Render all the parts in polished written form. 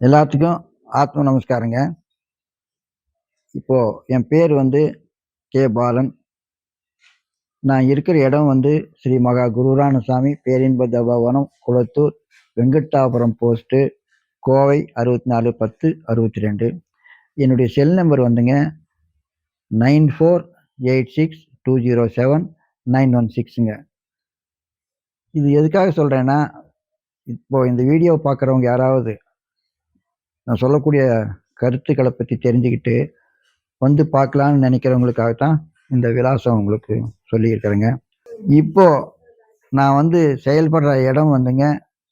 எல்லாத்துக்கும் ஆத்ம நமஸ்காரங்க. இப்போ என் பேர் கே. பாலன். நான் இருக்கிற இடம் ஸ்ரீ மகா குருரானசாமி பேரின்ப தபோவனம், குளத்தூர், வெங்கட்டாபுரம் போஸ்ட்டு, கோவை 641062. என்னுடைய செல் நம்பர் 9486207916ங்க. இது எதுக்காக சொல்றேன்னா, இப்போ இந்த வீடியோ பார்க்குறவங்க யாராவது நான் சொல்லக்கூடிய கருத்துக்களை பற்றி தெரிஞ்சுக்கிட்டு பார்க்கலான்னு நினைக்கிறவங்களுக்காகத்தான் இந்த விலாசம் உங்களுக்கு சொல்லியிருக்கிறேங்க. இப்போ நான் செயல்படுற இடம்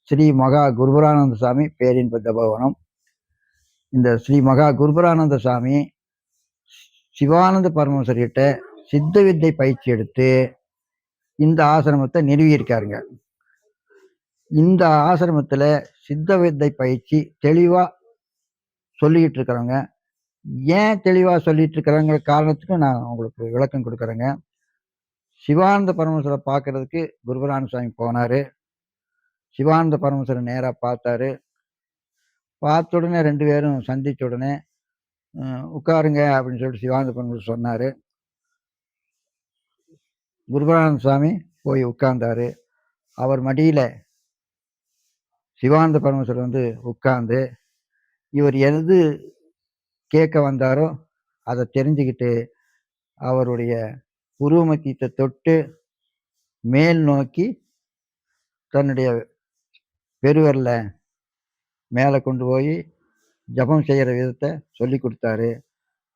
ஸ்ரீ மகா குருபரானந்த சாமி பேரின்ப தபோவனம். இந்த ஸ்ரீ மகா குருபரானந்த சாமி சிவானந்த பரமஹம்சர்கிட்ட சித்த வித்தை பயிற்சி எடுத்து இந்த ஆசிரமத்தை நிறுவியிருக்காருங்க. இந்த ஆசிரமத்தில் சித்த வித்தை பயிற்சி தெளிவாக சொல்லிக்கிட்டு இருக்கிறவங்க. ஏன் தெளிவாக சொல்லிட்டு இருக்கிறாங்க காரணத்துக்கு நான் உங்களுக்கு விளக்கம் கொடுக்குறேங்க. சிவானந்த பரமேஸ்வரை பார்க்கறதுக்கு குருபரானந்த சாமி போனாரு. சிவானந்த பரமேஸ்வரர் நேராக பார்த்தாரு. பார்த்த உடனே ரெண்டு பேரும் சந்திச்ச உடனே உட்காருங்க அப்படின்னு சொல்லிட்டு சிவானந்த பரமேஸ்வரர் சொன்னாரு. குருபரானந்த சாமி போய் உட்கார்ந்தாரு. அவர் மடியில சிவானந்த பரமேஸ்வரர் உட்கார்ந்து இவர் எது கேட்க வந்தாரோ அதை தெரிஞ்சுக்கிட்டு அவருடைய உருவ மத்தியத்தை தொட்டு மேல் நோக்கி தன்னுடைய பெருவரில் மேலே கொண்டு போய் ஜபம் செய்கிற விதத்தை சொல்லி கொடுத்தாரு.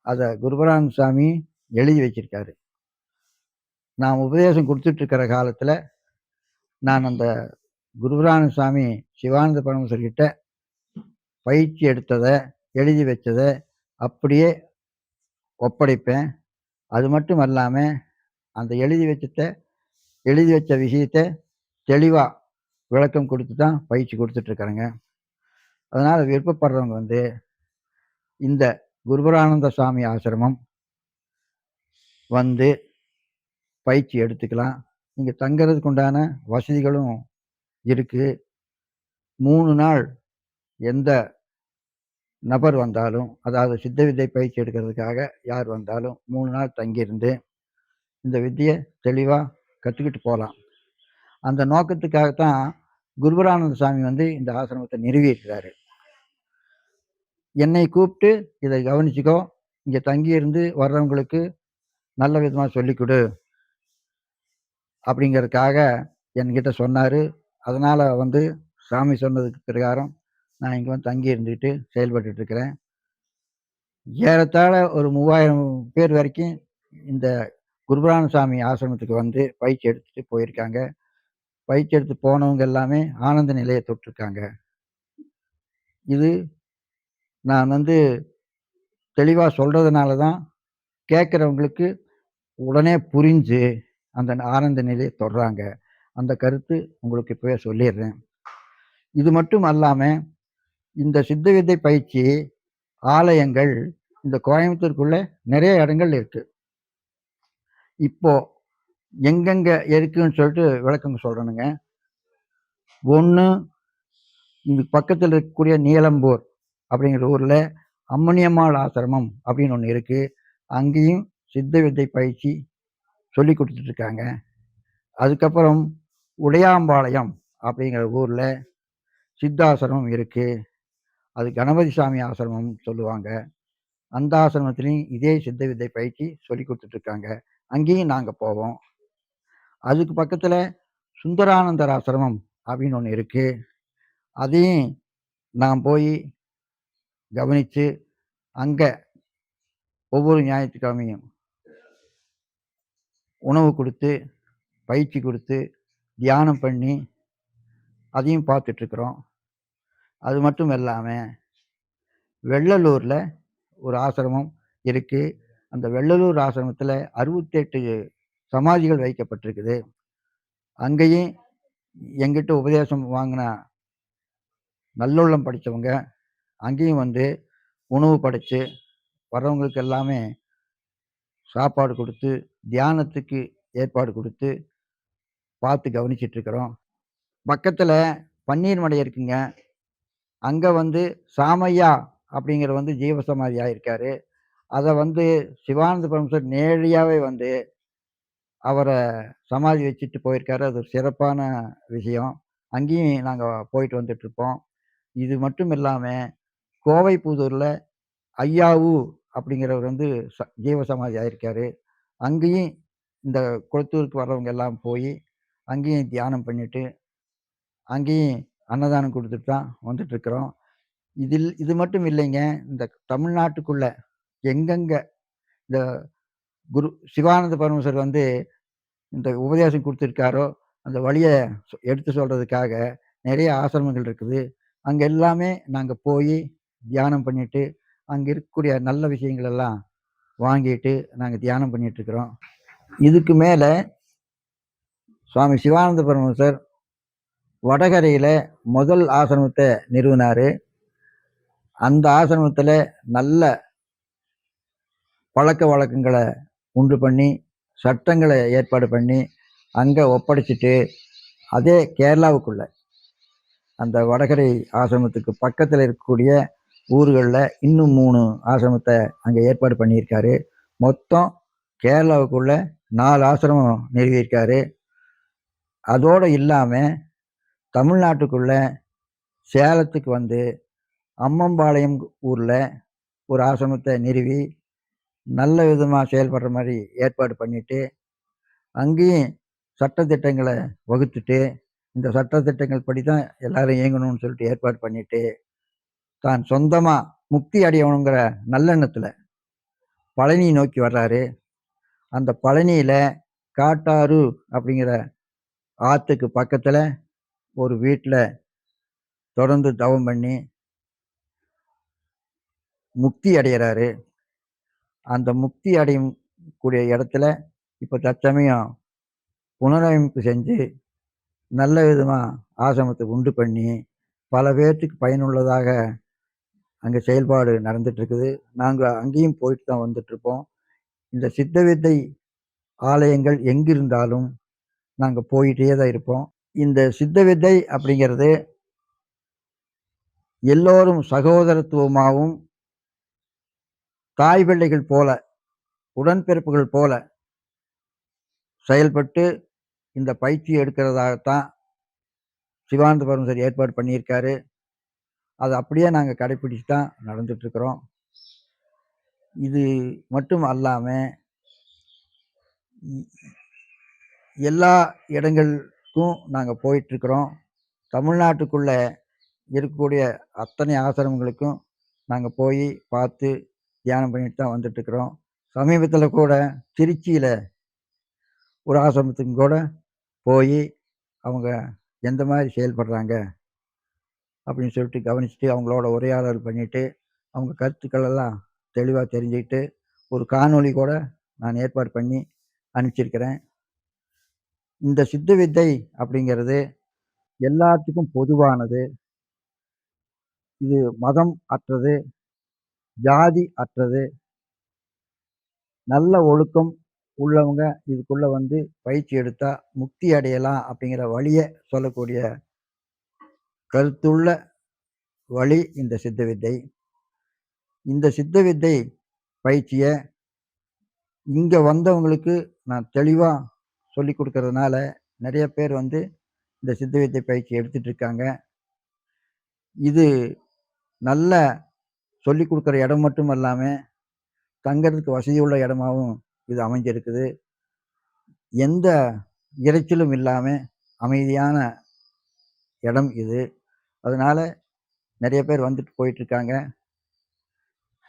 அதை குருபரானந்த சாமி எழுதி வச்சிருக்காரு. நான் உபதேசம் கொடுத்துட்டு இருக்கிற காலத்தில் நான் அந்த குருபரானந்த சாமி சிவானந்த பரமேஸ்வர்கிட்ட பயிற்சி எடுத்ததை எழுதி வச்சதை அப்படியே ஒப்படைப்பேன். அது மட்டும் அல்லாமல் அந்த எழுதி வச்ச விஷயத்தை தெளிவாக விளக்கம் கொடுத்து தான் பயிற்சி கொடுத்துட்ருக்குறேங்க. அதனால் விருப்பப்படுறவங்க இந்த குருபரானந்த சாமி ஆசிரமம் பயிற்சி எடுத்துக்கலாம். இங்கே தங்கிறதுக்கு உண்டான வசதிகளும் இருக்குது. 3 நாள் எந்த நபர் வந்தாலும், அதாவது சித்த வித்தை பயிற்சி எடுக்கிறதுக்காக யார் வந்தாலும் 3 நாள் தங்கியிருந்து இந்த வித்தியை தெளிவாக கற்றுக்கிட்டு போகலாம். அந்த நோக்கத்துக்காகத்தான் குருபரானந்த சாமி இந்த ஆசிரமத்தை நிறுவியிருக்கிறாரு. என்னை கூப்பிட்டு இதை கவனிச்சுக்கோ, இங்கே தங்கியிருந்து வர்றவங்களுக்கு நல்ல விதமாக சொல்லிக் கொடு அப்படிங்கிறதுக்காக என்கிட்ட சொன்னார். அதனால் சாமி சொன்னதுக்கு பிரகாரம் நான் இங்கே தங்கி இருந்துக்கிட்டு செயல்பட்டு இருக்கிறேன். ஏறத்தாழ ஒரு 3000 பேர் வரைக்கும் இந்த குருபரானந்த சாமி ஆசிரமத்துக்கு பயிற்சி எடுத்துட்டு போயிருக்காங்க. பயிற்சி எடுத்து போனவங்க எல்லாமே ஆனந்த நிலையை தொட்டிருக்காங்க. இது நான் தெளிவாக சொல்கிறதுனால தான் கேட்குறவங்களுக்கு உடனே புரிஞ்சு அந்த ஆனந்த நிலையை தொடுறாங்க. அந்த கருத்து உங்களுக்கு இப்போவே சொல்லிடுறேன். இது மட்டும் அல்லாமல் இந்த சித்த வித்தை பயிற்சி ஆலயங்கள் இந்த கோயம்புத்தூருக்குள்ள நிறைய இடங்கள் இருக்கு. இப்போ எங்கெங்க இருக்குன்னு சொல்லிட்டு விளக்கம் சொல்றேனுங்க. ஒன்று, இங்க பக்கத்தில் இருக்கக்கூடிய நீலம்பூர் அப்படிங்கிற ஊரில் அம்மணியம்மாள் ஆசிரமம் அப்படின்னு ஒன்று இருக்கு. அங்கேயும் சித்த வித்தை பயிற்சி சொல்லி கொடுத்துட்டு இருக்காங்க. அதுக்கப்புறம் உடையாம்பாளையம் அப்படிங்கிற ஊரில் சித்தாசிரமம் இருக்கு. அது கணபதி சாமி ஆசிரமம் சொல்லுவாங்க. அந்த ஆசிரமத்திலையும் இதே சித்த வித்தை பயிற்சி சொல்லி கொடுத்துட்ருக்காங்க. அங்கேயும் நாங்கள் போவோம். அதுக்கு பக்கத்தில் சுந்தரானந்தர் ஆசிரமம் அப்படின்னு ஒன்று இருக்குது. அதையும் நான் போய் கவனித்து அங்கே ஒவ்வொரு ஞாயிற்றுக்கிழமையும் உணவு கொடுத்து பயிற்சி கொடுத்து தியானம் பண்ணி அதையும் பார்த்துட்ருக்குறோம். அது மட்டும் இல்லாமல் வெள்ளலூரில் ஒரு ஆசிரமம் இருக்குது. அந்த வெள்ளலூர் ஆசிரமத்தில் 68 சமாதிகள் வைக்கப்பட்டிருக்குது. அங்கேயும் எங்கிட்ட உபதேசம் வாங்கின நல்லுள்ளம் படித்தவங்க அங்கேயும் உணவு படைத்து வர்றவங்களுக்கு எல்லாமே சாப்பாடு கொடுத்து தியானத்துக்கு ஏற்பாடு கொடுத்து பார்த்து கவனிச்சிட்ருக்குறோம். பக்கத்தில் பன்னீர் மடை இருக்குங்க. அங்க வந்து சாமையா அப்படிங்கிறவர் வந்து ஜீவசமாதி ஆயிருக்காரு. அத வந்து சிவானந்த பரமஹம்சர் நேரடியாவே வந்து அவர சமாதி வச்சுட்டு போயிருக்காரு. அது ஒரு சிறப்பான விஷயம். அங்கேயும் நாங்க போயிட்டு வந்துட்டுருப்போம். இது மட்டும் இல்லாம, கோவை புதூர்ல ஐயாவு அப்படிங்கிறவர் வந்து ஜீவசமாதி ஆயிருக்காரு. அங்கேயும் இந்த குளத்தூருக்கு வர்றவங்க எல்லாம் போயி, அங்கேயும் தியானம் பண்ணிட்டு, அங்கேயும் அன்னதானம் குடுத்துட்டு தான் வந்துட்டுருக்கிறோம். இது மட்டும் இல்லைங்க. இந்த தமிழ்நாட்டுக்குள்ள எங்கெங்க இந்த குரு சிவானந்த பரமஹம்சர் வந்து இந்த உபதேசம் குடுத்திருக்காரோ, அந்த வழிய எடுத்து சொல்றதுக்காக நெறைய ஆசிரமங்கள் இருக்குது. அங்க எல்லாமே நாங்க போயி தியானம் பண்ணிட்டு, அங்க இருக்கக்கூடிய நல்ல விஷயங்கள் எல்லாம் வாங்கிட்டு, நாங்க தியானம் பண்ணிட்டுருக்கிறோம். இதுக்கு மேல சுவாமி சிவானந்த பரமஹம்சர் வடகரையில முதல் ஆசிரமத்த நிறுவினாரு. அந்த ஆசிரமத்தில நல்ல பழக்கவழக்கங்கள உண்டு பண்ணி, சட்டங்கள ஏற்பாடு பண்ணி, அங்க ஒப்படைச்சுட்டு, அதே கேரளாவுக்குள்ள அந்த வடகரை ஆசிரமத்துக்கு பக்கத்துல இருக்கக்கூடிய ஊர்கள்ல இன்னும் 3 ஆசிரமத்த அங்க ஏற்பாடு பண்ணியிருக்காரு. மொத்தம் கேரளாவுக்குள்ள 4 ஆசிரமம் நிறுவியிருக்காரு. அதோட இல்லாம தமிழ்நாட்டுக்குள்ள சேலத்துக்கு வந்து அம்மம்பாளையம் ஊர்ல ஒரு ஆசிரமத்த நிறுவி, நல்ல விதமா செயல்படுற மாரி ஏற்பாடு பண்ணிட்டு, அங்கேயும் சட்டதிட்டங்கள வகுத்துட்டு, இந்த சட்டதிட்டங்கள் படி தான் எல்லாரும் இயங்கணும்னு சொல்லிட்டு ஏற்பாடு பண்ணிட்டு, தான் சொந்தமா முக்தி அடையணுங்கிற நல்லெண்ணத்துல பழனி நோக்கி வர்றாரு. அந்த பழனியில காட்டாறு அப்படிங்கிற ஆத்துக்கு பக்கத்துல ஒரு வீட்ல தொடர்ந்து தவம் பண்ணி முக்தி அடையறாரு. அந்த முக்தி அடையும் கூடிய இடத்துல இப்ப தற்சமயம் புனரமைப்பு செஞ்சு, நல்ல விதமா ஆசிரமத்த உண்டு பண்ணி, பல பேத்துக்கு பயனுள்ளதாக அங்க செயல்பாடு நடந்துட்டு இருக்குது. நாங்க அங்கேயும் போயிட்டு தான் வந்துட்டுருப்போம். இந்த சித்த வித்தை ஆலயங்கள் எங்கிருந்தாலும் நாங்க போயிட்டே தான் இருப்போம். இந்த சித்த வித்தை அப்படிங்கிறது எல்லோரும் சகோதரத்துவமாவும், தாய் பிள்ளைகள் போல, உடன்பிறப்புகள் போல செயல்பட்டு இந்த பயிற்சி எடுக்கிறதாகத்தான் சிவானந்த பரமஹம்சர் ஏற்பாடு பண்ணியிருக்காரு. அத அப்படியே நாங்க கடைப்பிடிச்சு தான் நடந்துட்டுருக்கிறோம். இது மட்டும் அல்லாம, எல்லா இடங்களுக்கும் நாங்க போயிட்டுருக்கிறோம். தமிழ்நாட்டுக்குள்ள இருக்கக்கூடிய அத்தனை ஆசிரமங்களுக்கும் நாங்க போயி பார்த்து தியானம் பண்ணிட்டு தான் வந்துட்டுருக்கிறோம். சமீபத்தில கூட திருச்சியில ஒரு ஆசிரமத்துக்கு கூட போயி, அவங்க எந்த மாரி செயல்படுறாங்க அப்படின்னு சொல்லிட்டு கவனிச்சுட்டு, அவங்களோட உரையாடல் பண்ணிட்டு, அவங்க கருத்துக்கள் எல்லாம் தெளிவா தெரிஞ்சுக்கிட்டு, ஒரு காணொளி கூட நான் ஏற்பாடு பண்ணி அனுப்பிச்சிருக்கிறேன். இந்த சித்த வித்தை அப்படிங்கிறது எல்லாத்துக்கும் பொதுவானது. இது மதம் அற்றது, ஜாதி அற்றது. நல்ல ஒழுக்கம் உள்ளவங்க இதுக்குள்ள வந்து பயிற்சி எடுத்தா முக்தி அடையலாம் அப்படிங்கிற வழிய சொல்லக்கூடிய கருத்துள்ள வழி இந்த சித்த வித்தை. இந்த சித்த வித்தை பயிற்சிய இங்க வந்தவங்களுக்கு நான் தெளிவா சொல்லிக் குடுக்கறதுனால, நெறைய பேர் வந்து இந்த சித்த வித்தை பயிற்சி எடுத்துட்டு இருக்காங்க. இது நல்ல சொல்லிக் குடுக்குற இடம் மட்டும் அல்லாம, தங்கறதுக்கு வசதியுள்ள இடமாவும் இது அமைஞ்சிருக்குது. எந்த இரைச்சலும் இல்லாம அமைதியான இடம் இது. அதனால நெறைய பேர் வந்துட்டு போயிட்டுருக்காங்க.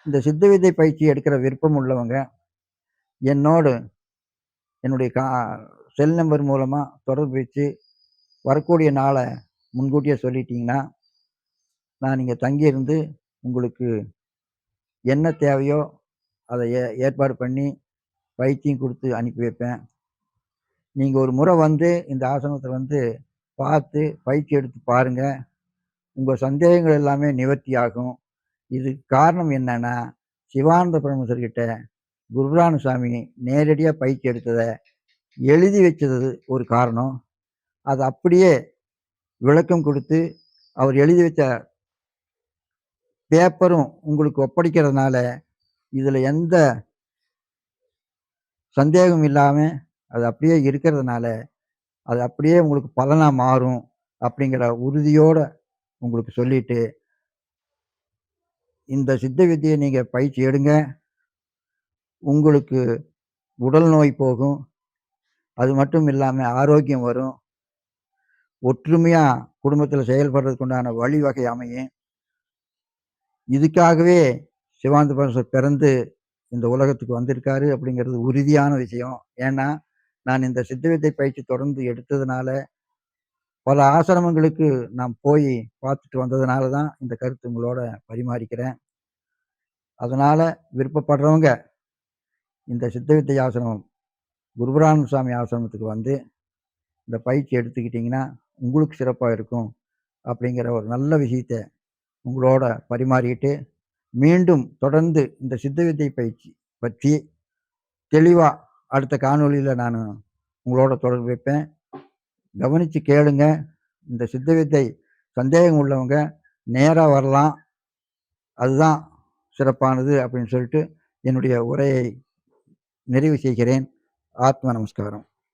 இந்த சித்த வித்தை பயிற்சி எடுக்கிற விருப்பம் உள்ளவங்க, என்னோடு என்னுடைய செல் நம்பர் மூலமா தொடர்பு வச்சு, வரக்கூடிய நாள முன்கூட்டியே சொல்லிட்டீங்கன்னா, நான் இங்க தங்கியிருந்து உங்களுக்கு என்ன தேவையோ, அத ஏற்பாடு பண்ணி, பயிற்சியும் குடுத்து அனுப்பி வைப்பேன். நீங்க ஒரு முறை வந்து இந்த ஆசிரமத்த வந்து பார்த்து பயிற்சி எடுத்து பாருங்க. உங்க சந்தேகங்கள் எல்லாமே நிவர்த்தி ஆகும். இதுக்கு காரணம் என்னன்னா, சிவானந்த பரமஹம்சர் கிட்ட குருராமசாமி நேரடியா பயிற்சி எடுத்தத எழுதி வச்சது ஒரு காரணம். அத அப்படியே விளக்கம் குடுத்து, அவர் எழுதி வச்ச பேப்பரும் உங்களுக்கு ஒப்படைக்கிறதுனால, இதுல எந்த சந்தேகமும் இல்லாம அது அப்படியே இருக்கிறதுனால, அது அப்படியே உங்களுக்கு பலனா மாறும் அப்படிங்கிற உறுதியோட உங்களுக்கு சொல்லிட்டு, இந்த சித்த வித்தைய நீங்க பயிற்சி எடுங்க. உங்களுக்கு உடல் நோய் போகும். அது மட்டும் இல்லாம ஆரோக்கியம் வரும். ஒற்றுமையா குடும்பத்தில செயல்படுறதுக்கு உண்டான வழிவகை அமையும். இதுக்காகவே சிவானந்த பரமேஸ்வரர் பிறந்து இந்த உலகத்துக்கு வந்திருக்காரு அப்படிங்கிறது உறுதியான விஷயம். ஏன்னா, நான் இந்த சித்த வித்தை பயிற்சி தொடர்ந்து எடுத்ததுனால, பல ஆசிரமங்களுக்கு நான் போய் பார்த்துட்டு வந்ததுனால தான் இந்த கருத்து உங்களோட பரிமாறிக்கிறேன். அதனால விருப்பப்படுறவங்க இந்த சித்த வித்தை ஆசிரமம் குருபரானந்த சுவாமி ஆசிரமத்துக்கு வந்து இந்த பயிற்சி எடுத்துக்கிட்டீங்கன்னா, உங்களுக்கு சிறப்பா இருக்கும். அப்படிங்கிற ஒரு நல்ல விஷயத்த உங்களோட பரிமாறிக்கிட்டு, மீண்டும் தொடர்ந்து இந்த சித்த வித்தை பயிற்சி பற்றி தெளிவா அடுத்த காணொளியில நானு உங்களோட தொடர்பு வைப்பேன். கவனிச்சு கேளுங்க. இந்த சித்த வித்தை சந்தேகம் உள்ளவங்க நேரா வரலாம். அதுதான் சிறப்பானது அப்படின்னு சொல்லிட்டு என்னுடைய உரையை நிறைவு செய்கிறேன். ஆத்ம நமஸ்காரம்.